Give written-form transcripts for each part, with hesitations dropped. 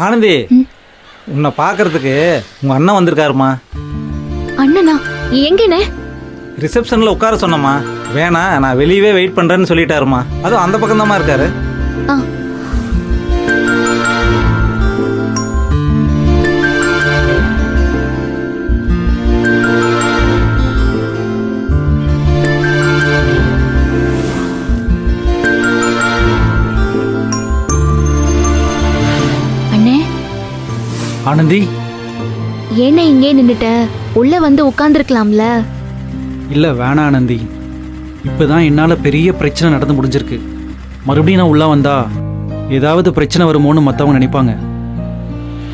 ஆனந்தி, உன்னை பார்க்கறதுக்கு உங்க அண்ணன் வந்திருக்காருமா. அண்ணனா? எங்கண்ணே? ரிசப்ஷன்ல உட்கார சொன்னம்மா. வேணா, நான் வெளியவே வெயிட் பண்றேன்னு சொல்லிட்டாருமா. அதுவும் அந்த பக்கம் தான்மா இருக்காரு. ஆ. அண்ணே. ஆனந்தி, ஏண்ணே இங்கே நின்னுட்ட? உள்ள வந்து உட்கார்ந்துருக்கலாம்ல. இல்லை வேணாம் ஆனந்தி, இப்போதான் என்னால் பெரிய பிரச்சனை நடந்து முடிஞ்சிருக்கு. மறுபடியும் நான் உள்ளே வந்தா ஏதாவது பிரச்சனை வருமோன்னு மற்றவங்க நினைப்பாங்க.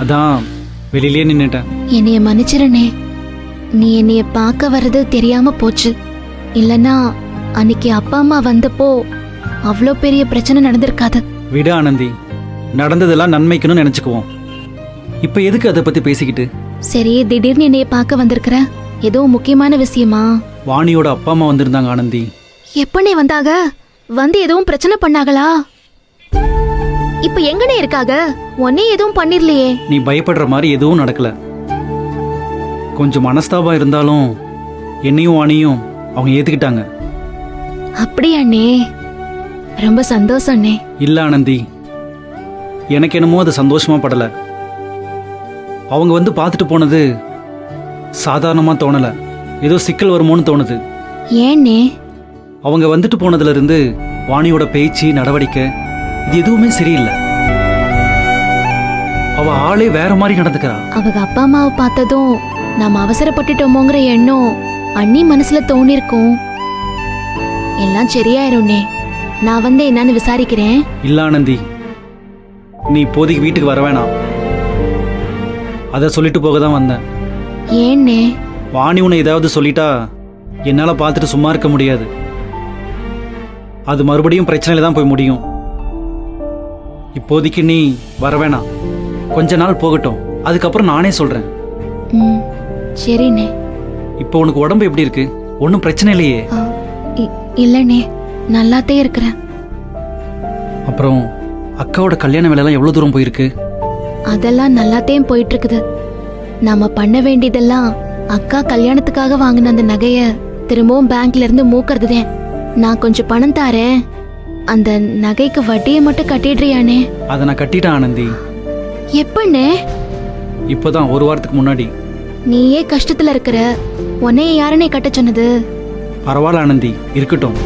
அதான் வெளியிலே நின்றுட்டேன். என்னைய மன்னிச்சிருண்ணே. நீ என்னைய பார்க்க வர்றது தெரியாம போச்சு. இல்லனா அன்னைக்கு அப்பா அம்மா வந்தப்போ அவ்வளோ பெரிய பிரச்சனை நடந்திருக்காது. விட ஆனந்தி, நடந்ததெல்லாம் நன்மைக்குன்னு நினச்சிக்குவோம். இப்போ எதுக்கு அதை பற்றி பேசிக்கிட்டு? சரி, திடீர்னு என்னைய பார்க்க வந்திருக்கிற, ஏதோ முக்கியமான விஷயமா? வாணியோட அப்பா அம்மா வந்திருந்தாங்க ஆனந்தி. எப்பனே வந்தாக? வந்து எதுவும் பிரச்சனை பண்ணாங்களா? இப்ப எங்கனே இருக்காக? உன்னை எதுவும் பண்ணிரலையே. நீ பயப்படுற மாதிரி எதுவும் நடக்கல. கொஞ்சம் மனஸ்தாபம் இருந்தாலும் என்னையும் வாணியும் அவங்க ஏத்துக்கிட்டாங்க. அப்படியா அண்ணே? ரொம்ப சந்தோஷம் அண்ணே. இல்ல ஆனந்தி, எனக்கு என்னமோ அது சந்தோஷமா படல. அவங்க வந்து பார்த்துட்டு போனது சாதாரணமா தோணல, ஏதோ சிக்கல் வருமோன்னு தோணுது. ஏன்னே? அவங்க வந்துட்டு போனதுல இருந்து வாணியோட பேச்சு, நடவடிக்கை இது எதுவுமே சரியில்லை. அவ ஆளே வேற மாதிரி நடந்துக்கிறா. அவங்க அப்பா அம்மாவை பார்த்ததும் நாம அவசரப்பட்டுட்டோமோங்கிற எண்ணம் அண்ணி மனசுல தோணிருக்கும். எல்லாம் சரியாயிரும்னே. நான் வந்து என்னன்னு விசாரிக்கிறேன். இல்ல ஆனந்தி, நீ இப்போதைக்கு வீட்டுக்கு வர வேணாம். அதை சொல்லிட்டு போக தான் வந்தேன். ஏன்னே? வாணி உன்னை ஏதாவது சொல்லிட்டா என்னால பார்த்துட்டு சும்மா இருக்க முடியாது. அது மறுபடியும் பிரச்சனையில தான் போய் முடியும். இப்போதைக்கு நீ வர வேணாம், கொஞ்ச நாள் போகட்டும், அதுக்கப்புறம் நானே சொல்றேன். சரிண்ணே. இப்போ உனக்கு உடம்பு எப்படி இருக்கு? ஒன்றும் பிரச்சனை இல்லையே? இல்லண்ணே, நல்லாத்தே இருக்கிறேன். அப்புறம் அக்காவோட கல்யாண வேலையெல்லாம் எவ்வளவு தூரம் போயிருக்கு? அதெல்லாம் நல்லாத்தையும் போயிட்டு இருக்குது. நாம பண்ண வேண்டியதெல்லாம் அக்கா கல்யாணத்துக்காக வாங்கின அந்த நகைய திரும்பவும் பேங்க்ல இருந்து மூக்கறதுதான். நான் கொஞ்சம் பணம் தாரேன், அந்த நகைக்கு வட்டியை மட்டும் கட்டிடுறியானே? அதை நான் கட்டிட்டேன் ஆனந்தி. எப்பண்ணே? இப்போதான் ஒரு வாரத்துக்கு முன்னாடி. நீயே கஷ்டத்துல இருக்கிற, உன்னைய யாருனே கட்ட சொன்னது? பரவாயில்ல ஆனந்தி, இருக்கட்டும்.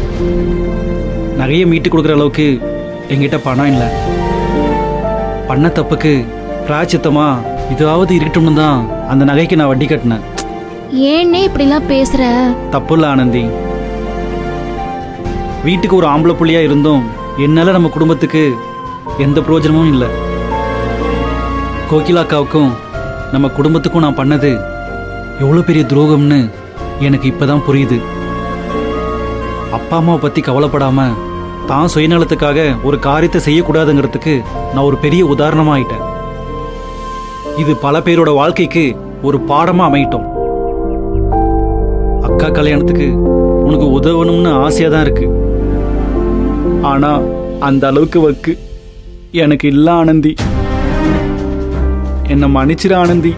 நகையை மீட்டு கொடுக்குற அளவுக்கு என்கிட்ட பணம் இல்லை. பண்ண தப்புக்கு பிராச்சித்தமா இதாவது இருக்கட்டும்னு தான் அந்த நகைக்கு நான் வட்டி கட்டினேன். ஏன்னே இப்படிலாம் பேசுற? தப்பு இல்லை ஆனந்தி. வீட்டுக்கு ஒரு ஆம்பளை புள்ளியா இருந்தும் என்னால நம்ம குடும்பத்துக்கு எந்த பிரயோஜனமும் இல்லை. கோகிலாக்காவுக்கும் நம்ம குடும்பத்துக்கும் நான் பண்ணது எவ்வளோ பெரிய துரோகம்னு எனக்கு இப்பதான் புரியுது. அப்பா அம்மாவை பத்தி கவலைப்படாம தான் சுயநலத்துக்காக ஒரு காரியத்தை செய்யக்கூடாதுங்கிறதுக்கு நான் ஒரு பெரிய உதாரணமா ஆயிட்டேன். இது பல பேரோட வாழ்க்கைக்கு ஒரு பாடமா அமையிட்டோம். அக்கா கல்யாணத்துக்கு உனக்கு உதவணும்னு ஆசையா தான் இருக்கு, ஆனா அந்த அளவுக்கு வக்கு எனக்கு இல்ல ஆனந்தி. என்ன மன்னிச்சிரு ஆனந்தி.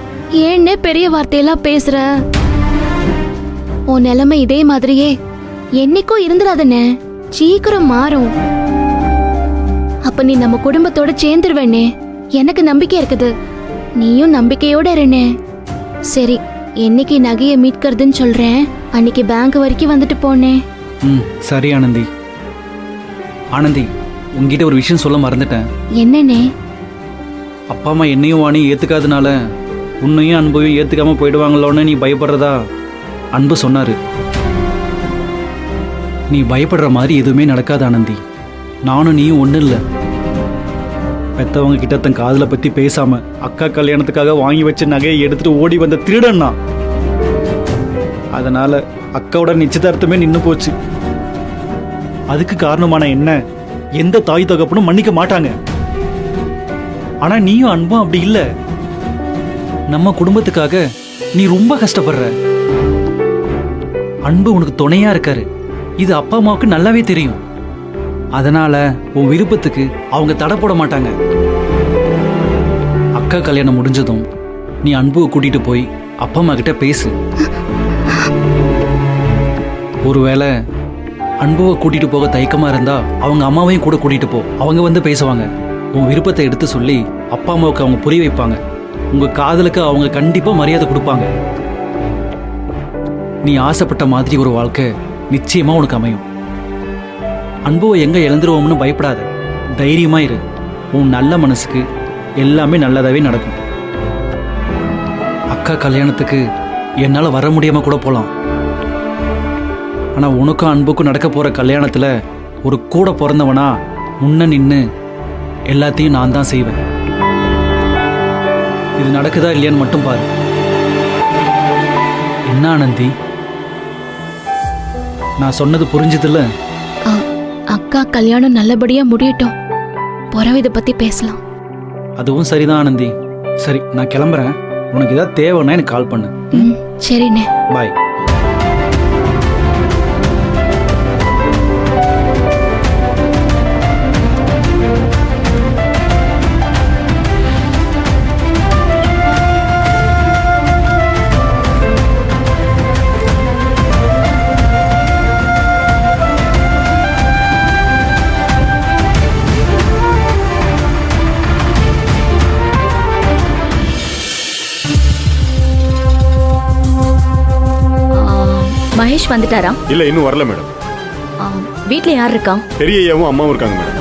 ஏன்னே பெரிய வார்த்தையெல்லாம் பேசுற? உன் நிலைமை இதே மாதிரியே என்னைக்கும் இருந்துடாதண்ணே, சீக்கிரம் மாறும். அப்ப நீ நம்ம குடும்பத்தோட சேர்ந்துருவேனே, எனக்கு நம்பிக்கை இருக்குது. நீயும் நம்பிக்கையோட இருனே. சரி, என்னைக்கு நகையை மீட்கிறதுன்னு சொல்றேன், அன்னைக்கு பேங்க் வரைக்கும் வந்துட்டு போனே. சரி ஆனந்தி. ஆனந்தி, உங்ககிட்ட ஒரு விஷயம் சொல்ல மறந்துட்டேன். என்னன்னே? அப்பா அம்மா என்னையும் வாணி ஏத்துக்காதனால உன்னையும் அன்பையும் ஏத்துக்காம போயிடுவாங்களோன்னு நீ பயப்படுறதா அன்பு சொன்னாரு. நீ பயப்படுற மாதிரி எதுவுமே நடக்காது ஆனந்தி. நானும் நீயும் ஒன்றும் இல்லை. பெத்தவங்க கிட்ட தன் காதலை பத்தி பேசாம அக்கா கல்யாணத்துக்காக வாங்கி வச்ச நகையை எடுத்துட்டு ஓடி வந்த திருடன்னா. அதனால அக்காவோட நிச்சயதார்த்தமே நின்று போச்சு. அதுக்கு காரணமான என்ன எந்த தாய் தகப்பனும் மன்னிக்க மாட்டாங்க. ஆனா நீயும் அன்பும் அப்படி இல்லை. நம்ம குடும்பத்துக்காக நீ ரொம்ப கஷ்டப்படுற. அன்பு உனக்கு துணையா இருக்காரு, இது அப்பா அம்மாவுக்கு நல்லாவே தெரியும். அதனால உன் விருப்பத்துக்கு அவங்க தடை போட மாட்டாங்க. அக்கா கல்யாணம் முடிஞ்சதும் நீ அன்புவை கூட்டிட்டு போய் அப்பா அம்மா கிட்ட பேசு. ஒருவேளை அன்புவை கூட்டிட்டு போக தயக்கமா இருந்தா அவங்க அம்மாவையும் கூட கூட்டிட்டு போ. அவங்க வந்து பேசுவாங்க. உன் விருப்பத்தை எடுத்து சொல்லி அப்பா அம்மாவுக்கு அவங்க புரிய வைப்பாங்க. உங்க காதலுக்கு அவங்க கண்டிப்பா மரியாதை கொடுப்பாங்க. நீ ஆசைப்பட்ட மாதிரி ஒரு வாழ்க்கை நிச்சயமா உனக்கு அமையும். அன்புவை எங்க இழந்துருவோம்னு பயப்படாத. தைரியமா இரு. உன் நல்ல மனசுக்கு எல்லாமே நல்லதாவே நடக்கும். அக்கா கல்யாணத்துக்கு என்னால வர முடியாம கூட போலாம். ஆனா உனக்கும் அன்புக்கும் நடக்க போற கல்யாணத்துல ஒரு கூட பிறந்தவனா முன்ன நின்னு எல்லாத்தையும் நான் தான் செய்வேன். இது நடக்குதா இல்லையான்னு மட்டும் பாரு. என்ன ஆனந்தி, நான் சொன்னது புரிஞ்சதில்ல? அக்கா கல்யாணம் நல்லபடியா முடியட்டும், பிறகு இதை பத்தி பேசலாம். அதுவும் சரிதான் ஆனந்தி. சரி, நான் கிளம்புறேன். உனக்கு ஏதாவது தேவைன்னா எனக்கு கால் பண்ணு. சரிண்ணே, பாய். மகேஷ் வந்துட்டாரா? இல்ல, இன்னும் வரல மேடம். வீட்ல யார் இருக்கா? பெரிய ஐயாவும் அம்மாவும் இருக்காங்க மேடம்.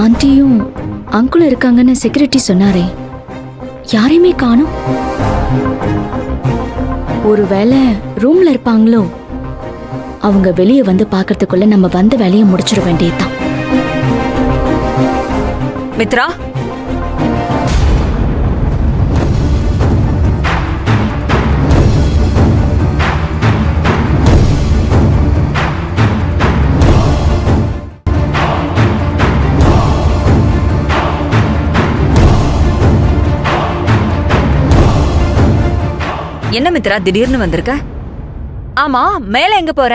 ஆண்டியும் அங்குளும் இருக்காங்கன்னு செக்யூரிட்டி சொன்னாரே, யாரையுமே காணோம். ஒருவேளை ரூம்ல இருப்பாங்களோ? அவங்க வெளியே வந்து பார்க்கறதுக்குள்ள நம்ம வந்த வேலையை முடிச்சிட வேண்டியதுதான். மித்ரா, என்ன மித்ரா திடீர்னு வந்திருக்க? ஆமா, மேல எங்க போற?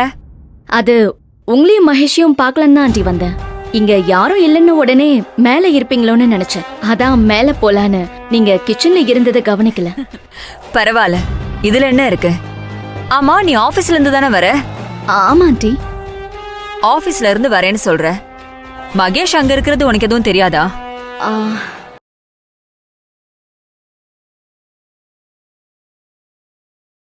அது உங்களையும் மகேஷையும் பார்க்கலன்னு தான் ஆண்டி வந்தேன். இங்க யாரும் இல்லைன்னு உடனே மேல இருப்பீங்களோன்னு நினைச்சேன். அதான் மேல போலான்னு. நீங்க கிச்சன்ல இருந்ததை கவனிக்கல. பரவாயில்ல, இதுல என்ன இருக்கு? ஆமா, நீ ஆபீஸ்ல இருந்து தானே வர? ஆமா ஆண்டி. ஆபீஸ்ல இருந்து வரேன்னு சொல்ற. மகேஷ் அங்க இருக்கிறது உனக்கு எதுவும் தெரியாதா?